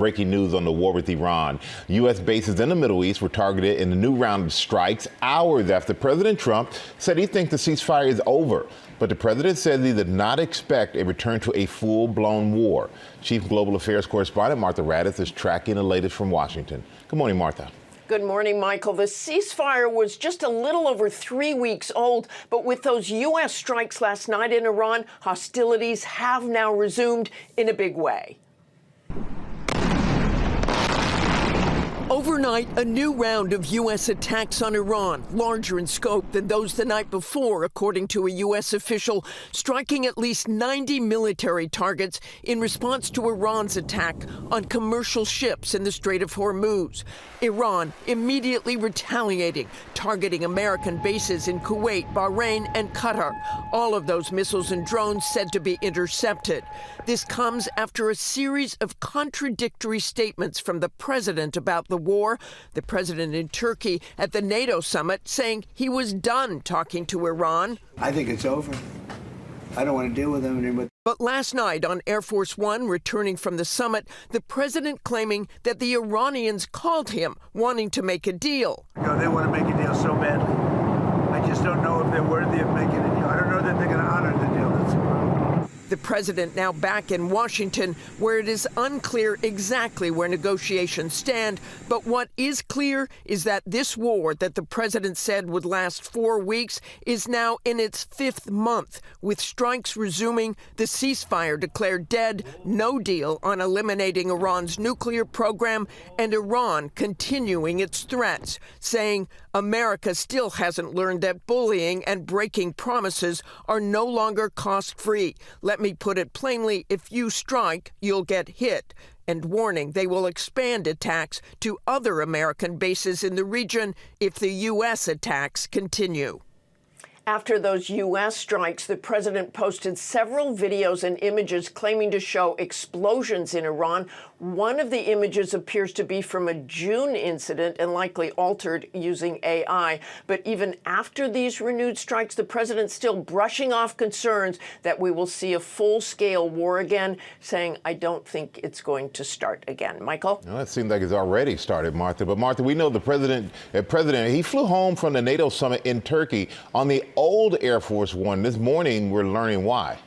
Breaking news on the war with Iran. U.S. bases in the Middle East were targeted in a new round of strikes hours after President Trump said he thinks the ceasefire is over. But the president said he did not expect a return to a full-blown war. Chief Global Affairs correspondent Martha Raddatz is tracking the latest from Washington. Good morning, Martha. Good morning, Michael. The ceasefire was just a little over 3 weeks old, but with those U.S. strikes last night in Iran, hostilities have now resumed in a big way. Overnight, a new round of U.S. attacks on Iran, larger in scope than those the night before, according to a U.S. official, striking at least 90 military targets in response to Iran's attack on commercial ships in the Strait of Hormuz. Iran immediately retaliating, targeting American bases in Kuwait, Bahrain, and Qatar. All of those missiles and drones said to be intercepted. This comes after a series of contradictory statements from the president about the war. The president in Turkey at the NATO summit saying he was done talking to Iran. I think it's over. I don't want to deal with them anymore. But last night on Air Force One, returning from the summit, the president claiming that the Iranians called him, wanting to make a deal. They want to make a deal so badly. I just don't know if they're worthy of making a deal. I don't know that they're going to honor the deal. That's the problem. The president now back in Washington, where it is unclear exactly where negotiations stand. But what is clear is that this war that the president said would last 4 weeks is now in its 5th month, with strikes resuming, the ceasefire declared dead, no deal on eliminating Iran's nuclear program, and Iran continuing its threats, saying America still hasn't learned that bullying and breaking promises are no longer cost-free. Let me put it plainly, if you strike, you'll get hit. And warning they will expand attacks to other American bases in the region if the U.S. attacks continue. After those U.S. strikes, the president posted several videos and images claiming to show explosions in Iran. One of the images appears to be from a June incident and likely altered using AI. But even after these renewed strikes, the president's still brushing off concerns that we will see a full-scale war again, saying, I don't think it's going to start again. Michael? Well, it seems like it's already started, Martha. But, Martha, we know the president, he flew home from the NATO summit in Turkey on the old Air Force One. This morning, we're learning why.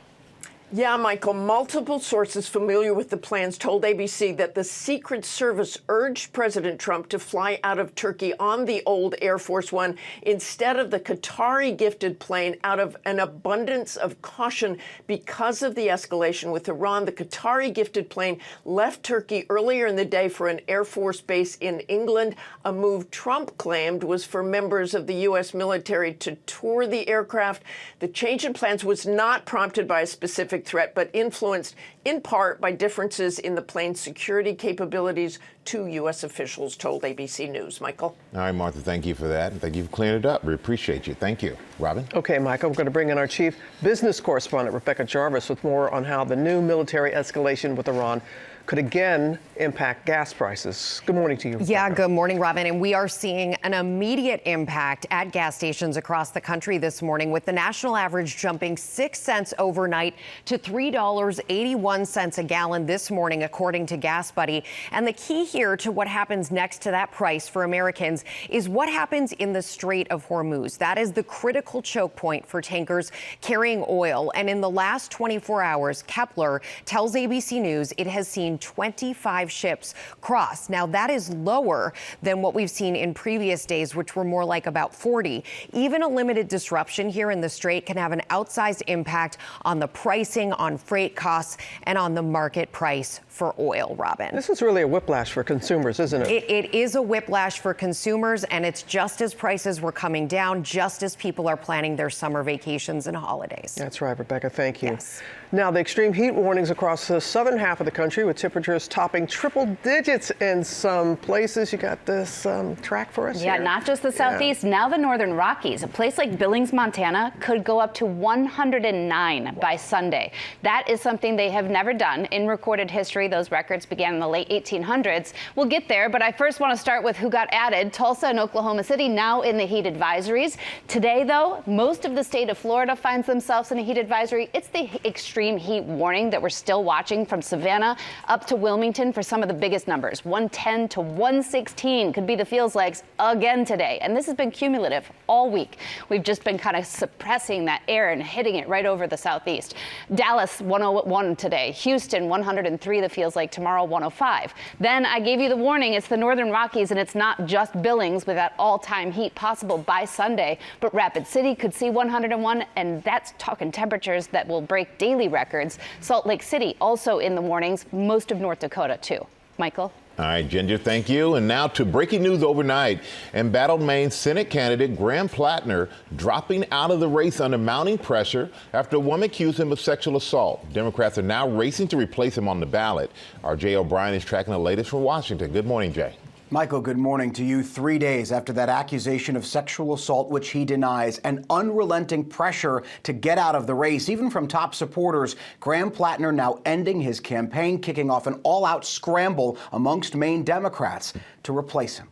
Yeah, Michael, multiple sources familiar with the plans told ABC that the Secret Service urged President Trump to fly out of Turkey on the old Air Force One instead of the Qatari-gifted plane out of an abundance of caution because of the escalation with Iran. The Qatari-gifted plane left Turkey earlier in the day for an Air Force base in England, a move Trump claimed was for members of the U.S. military to tour the aircraft. The change in plans was not prompted by a specific threat, but influenced in part by differences in the plane's security capabilities, two U.S. officials told ABC News. Michael? All right, Martha, thank you for that. And thank you for clearing it up. We appreciate you. Thank you. Robin? Okay, Michael, we're going to bring in our chief business correspondent, Rebecca Jarvis, with more on how the new military escalation with Iran could again impact gas prices. Good morning to you, Rebecca. Yeah, good morning, Robin. And we are seeing an immediate impact at gas stations across the country this morning, with the national average jumping 6 cents overnight to $3.81 a gallon this morning, according to GasBuddy. And the key here to what happens next to that price for Americans is what happens in the Strait of Hormuz. That is the critical choke point for tankers carrying oil. And in the last 24 hours, Kepler tells ABC News it has seen 25 ships cross. Now, that is lower than what we've seen in previous days, which were more like about 40. Even a limited disruption here in the Strait can have an outsized impact on the pricing, on freight costs, and on the market price for oil, Robin. This is really a whiplash for consumers, isn't it? It is a whiplash for consumers, and it's just as prices were coming down, just as people are planning their summer vacations and holidays. That's right, Rebecca. Thank you. Yes. Now, the extreme heat warnings across the southern half of the country, with temperatures topping triple digits in some places. You got this track for us Yeah, here? not just the Southeast, now the Northern Rockies. A place like Billings, Montana could go up to 109 by Sunday. That is something they have never done in recorded history. Those records began in the late 1800s. We'll get there, but I first want to start with who got added. Tulsa and Oklahoma City now in the heat advisories. Today, though, most of the state of Florida finds themselves in a heat advisory. It's the extreme extreme heat warning that we're still watching from Savannah up to Wilmington for some of the biggest numbers. 110 to 116 could be the feels likes again today. And this has been cumulative all week. We've just been kind of suppressing that air and hitting it right over the southeast. Dallas 101 today. Houston 103 the feels like tomorrow 105. Then I gave you the warning. It's the Northern Rockies, and it's not just Billings with that all-time heat possible by Sunday, but Rapid City could see 101, and that's talking temperatures that will break daily records. Salt Lake City also in the warnings, most of North Dakota too. Michael? All right, Ginger, thank you. And now to breaking news overnight. Embattled Maine Senate candidate Graham Plattner dropping out of the race under mounting pressure after a woman accused him of sexual assault. Democrats are now racing to replace him on the ballot. Our Jay O'Brien is tracking the latest from Washington. Good morning, Jay. Michael, good morning to you. 3 days after that accusation of sexual assault, which he denies, and unrelenting pressure to get out of the race, even from top supporters, Graham Plattner now ending his campaign, kicking off an all-out scramble amongst Maine Democrats to replace him.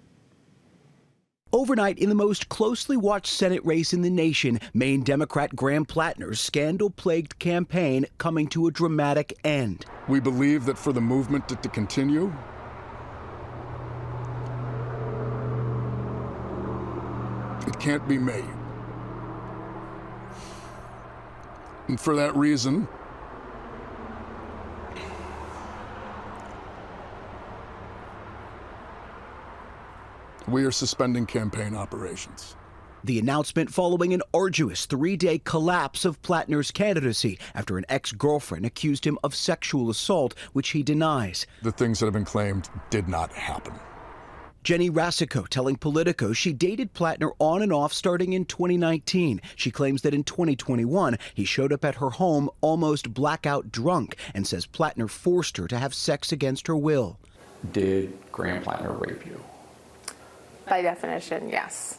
Overnight, in the most closely watched Senate race in the nation, Maine Democrat Graham Plattner's scandal-plagued campaign coming to a dramatic end. We believe that for the movement to continue, it can't be made. And for that reason, we are suspending campaign operations. The announcement following an arduous 3-day collapse of Plattner's candidacy after an ex-girlfriend accused him of sexual assault, which he denies. The things that have been claimed did not happen. Jenny Rasico telling Politico she dated Plattner on and off starting in 2019. She claims that in 2021, he showed up at her home almost blackout drunk and says Plattner forced her to have sex against her will. Did Graham Plattner rape you? By definition, yes.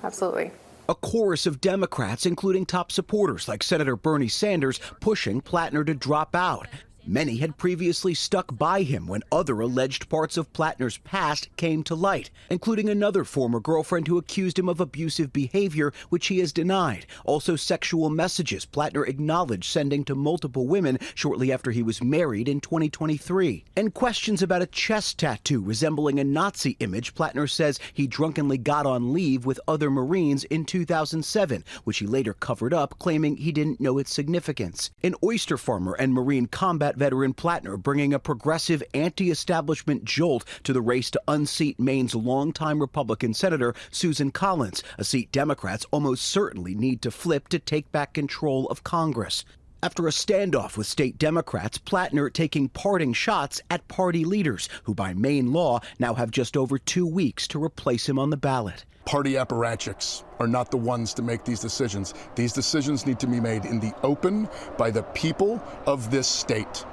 Absolutely. A chorus of Democrats, including top supporters like Senator Bernie Sanders, pushing Plattner to drop out. Many had previously stuck by him when other alleged parts of Plattner's past came to light, including another former girlfriend who accused him of abusive behavior, which he has denied. Also sexual messages Plattner acknowledged sending to multiple women shortly after he was married in 2023. And questions about a chest tattoo resembling a Nazi image Plattner says he drunkenly got on leave with other Marines in 2007, which he later covered up, claiming he didn't know its significance. An oyster farmer and Marine combat veteran Plattner bringing a progressive anti-establishment jolt to the race to unseat Maine's longtime Republican Senator Susan Collins, a seat Democrats almost certainly need to flip to take back control of Congress. After a standoff with state Democrats, Plattner taking parting shots at party leaders, who by Maine law now have just over 2 weeks to replace him on the ballot. Party apparatchiks are not the ones to make these decisions. These decisions need to be made in the open by the people of this state,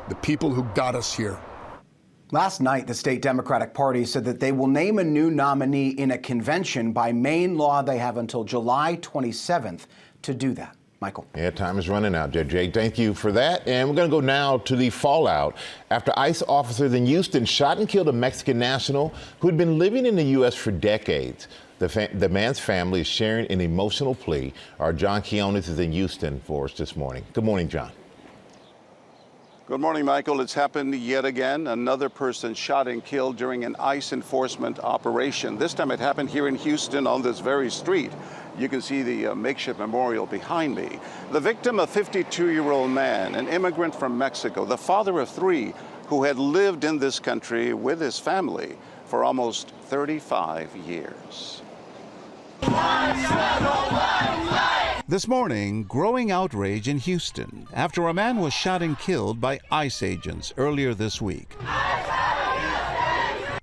the people who got us here. Last night, the state Democratic Party said that they will name a new nominee in a convention. By Maine law, they have until July 27th to do that. Michael. Yeah, time is running out, Jay. Thank you for that. And we're going to go now to the fallout after ICE officers in Houston shot and killed a Mexican national who had been living in the U.S. for decades. The man's family is sharing an emotional plea. Our John Quiones is in Houston for us this morning. Good morning, John. Good morning, Michael. It's happened yet again. Another person shot and killed during an ICE enforcement operation. This time it happened here in Houston on this very street. You can see the makeshift memorial behind me. The victim, a 52-year-old man, an immigrant from Mexico, the father of 3 who had lived in this country with his family for almost 35 years. This morning, growing outrage in Houston after a man was shot and killed by ICE agents earlier this week.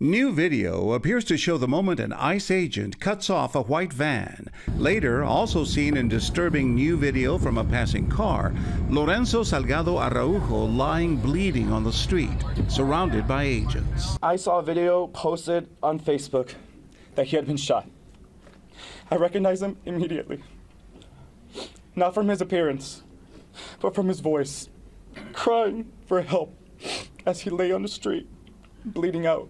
New video appears to show the moment an ICE agent cuts off a white van. Later, also seen in disturbing new video from a passing car, Lorenzo Salgado Araujo lying bleeding on the street, surrounded by agents. I saw a video posted on Facebook that he had been shot. I recognized him immediately. Not from his appearance, but from his voice, crying for help as he lay on the street, bleeding out.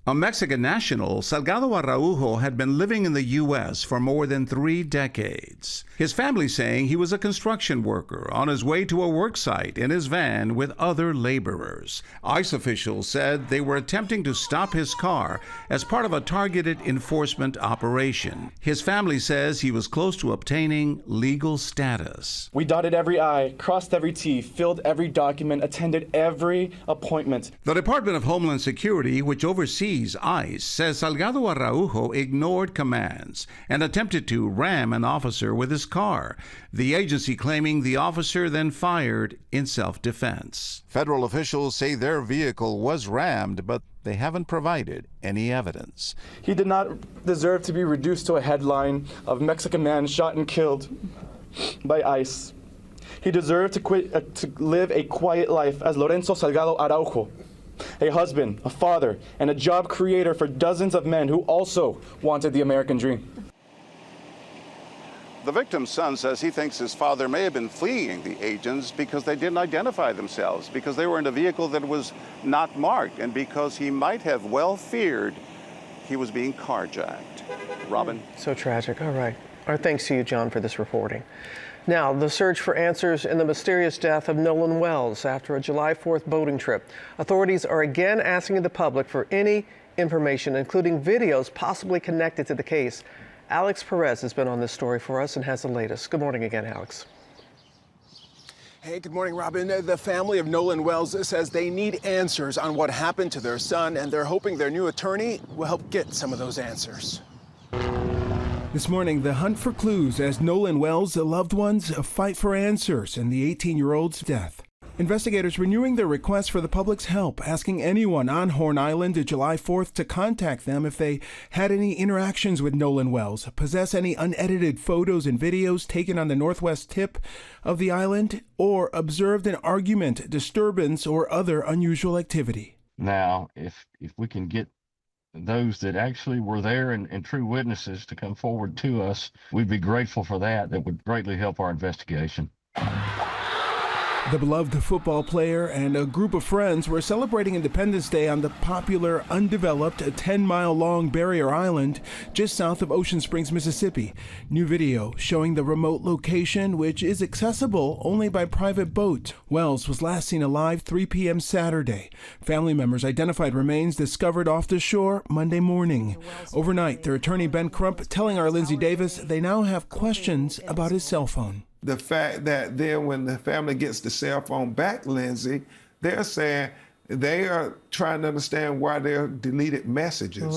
A Mexican national, Salgado Araujo had been living in the U.S. for more than 3 decades. His family saying he was a construction worker on his way to a work site in his van with other laborers. ICE officials said they were attempting to stop his car as part of a targeted enforcement operation. His family says he was close to obtaining legal status. We dotted every I, crossed every T, filled every document, attended every appointment. The Department of Homeland Security, which oversees ICE, says Salgado Araujo ignored commands and attempted to ram an officer with his car, the agency claiming the officer then fired in self-defense. Federal officials say their vehicle was rammed, but they haven't provided any evidence. He did not deserve to be reduced to a headline of Mexican man shot and killed by ICE. He deserved to live a quiet life as Lorenzo Salgado Araujo, a husband, a father, and a job creator for dozens of men who also wanted the American dream. The victim's son says he thinks his father may have been fleeing the agents because they didn't identify themselves, because they were in a vehicle that was not marked, and because he might have well feared he was being carjacked. Robin? So tragic. All right. Our thanks to you, John, for this reporting. Now, the search for answers in the mysterious death of Nolan Wells after a July 4th boating trip. Authorities are again asking the public for any information, including videos possibly connected to the case. Alex Perez has been on this story for us and has the latest. Good morning again, Alex. Hey, good morning, Robin. The family of Nolan Wells says they need answers on what happened to their son, and they're hoping their new attorney will help get some of those answers. This morning, the hunt for clues as Nolan Wells' loved ones fight for answers in the 18-year-old's death. Investigators renewing their request for the public's help, asking anyone on Horn Island July 4th to contact them if they had any interactions with Nolan Wells, possess any unedited photos and videos taken on the northwest tip of the island, or observed an argument, disturbance, or other unusual activity. Now, if we can get those that actually were there and true witnesses to come forward to us, we'd be grateful for that. That would greatly help our investigation. The beloved football player and a group of friends were celebrating Independence Day on the popular, undeveloped, 10-mile-long Barrier Island just south of Ocean Springs, Mississippi. New video showing the remote location, which is accessible only by private boat. Wells was last seen alive 3 p.m. Saturday. Family members identified remains discovered off the shore Monday morning. Overnight, their attorney Ben Crump telling our Lindsay Davis they now have questions about his cell phone. The fact that then when the family gets the cell phone back, Lindsay, they're saying they are trying to understand why there are deleted messages.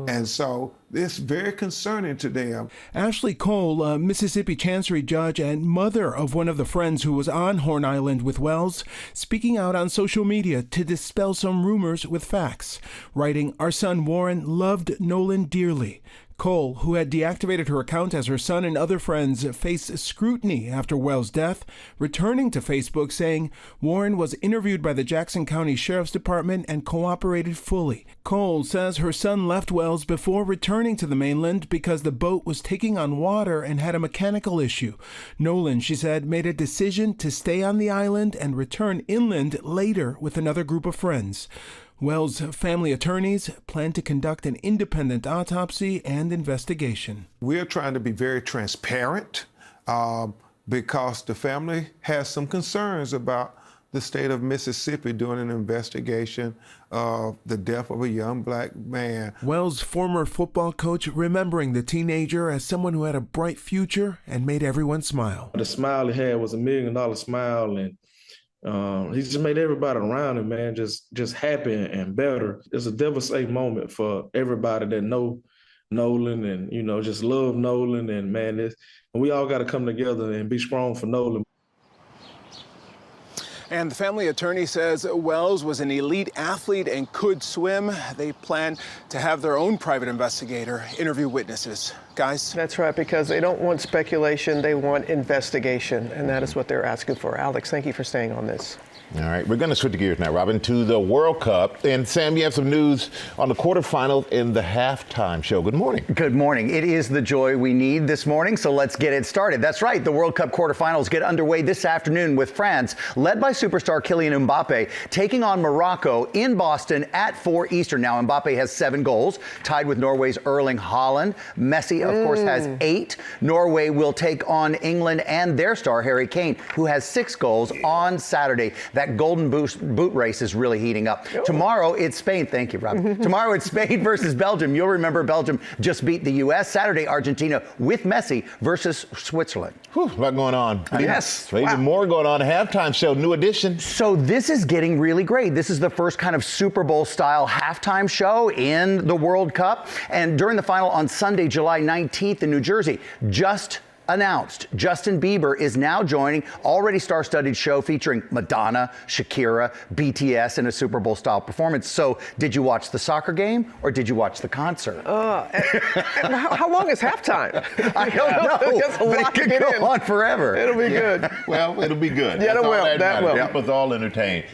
And so it's very concerning to them. Ashley Cole, a Mississippi Chancery judge and mother of one of the friends who was on Horn Island with Wells, speaking out on social media to dispel some rumors with facts, writing, "Our son Warren loved Nolan dearly." Cole, who had deactivated her account as her son and other friends faced scrutiny after Wells' death, returning to Facebook saying Warren was interviewed by the Jackson County Sheriff's Department and cooperated fully. Cole says her son left Wells before returning to the mainland because the boat was taking on water and had a mechanical issue. Nolan, she said, made a decision to stay on the island and return inland later with another group of friends. Wells' family attorneys plan to conduct an independent autopsy and investigation. We're trying to be very transparent because the family has some concerns about the state of Mississippi doing an investigation of the death of a young black man. Wells' former football coach remembering the teenager as someone who had a bright future and made everyone smile. The smile he had was $1 million smile, and he just made everybody around him, man, just happy and better. It's a devastating moment for everybody that know Nolan and, you know, just love Nolan. And, man, we all got to come together and be strong for Nolan. And the family attorney says Wells was an elite athlete and could swim. They plan to have their own private investigator interview witnesses. Guys? That's right, because they don't want speculation, they want investigation, and that is what they're asking for. Alex, thank you for staying on this. All right, we're going to switch gears now, Robin, to the World Cup. And Sam, you have some news on the quarterfinals in the halftime show. Good morning. Good morning. It is the joy we need this morning, so let's get it started. That's right. The World Cup quarterfinals get underway this afternoon with France, led by superstar Kylian Mbappe, taking on Morocco in Boston at 4 Eastern. Now, Mbappe has 7 goals, tied with Norway's Erling Haaland. Messi, of course, has 8. Norway will take on England and their star, Harry Kane, who has 6 goals on Saturday. That golden boot race is really heating up. Tomorrow, it's Spain. Thank you, Rob. Tomorrow, it's Spain versus Belgium. You'll remember Belgium just beat the U.S. Saturday, Argentina with Messi versus Switzerland. Whew, a lot going on. Yes. So even more going on. Halftime show, new edition. So this is getting really great. This is the first kind of Super Bowl style halftime show in the World Cup. And during the final on Sunday, July 19th in New Jersey, just announced Justin Bieber is now joining already star-studded show featuring Madonna, Shakira, BTS in a Super Bowl style performance. So did you watch the soccer game or did you watch the concert? And how long is halftime? I don't know, That's a but lot it to could get go in. on forever. It'll be good. Well, it'll be good. Yeah, That's it all will. That will. Keep us all entertained.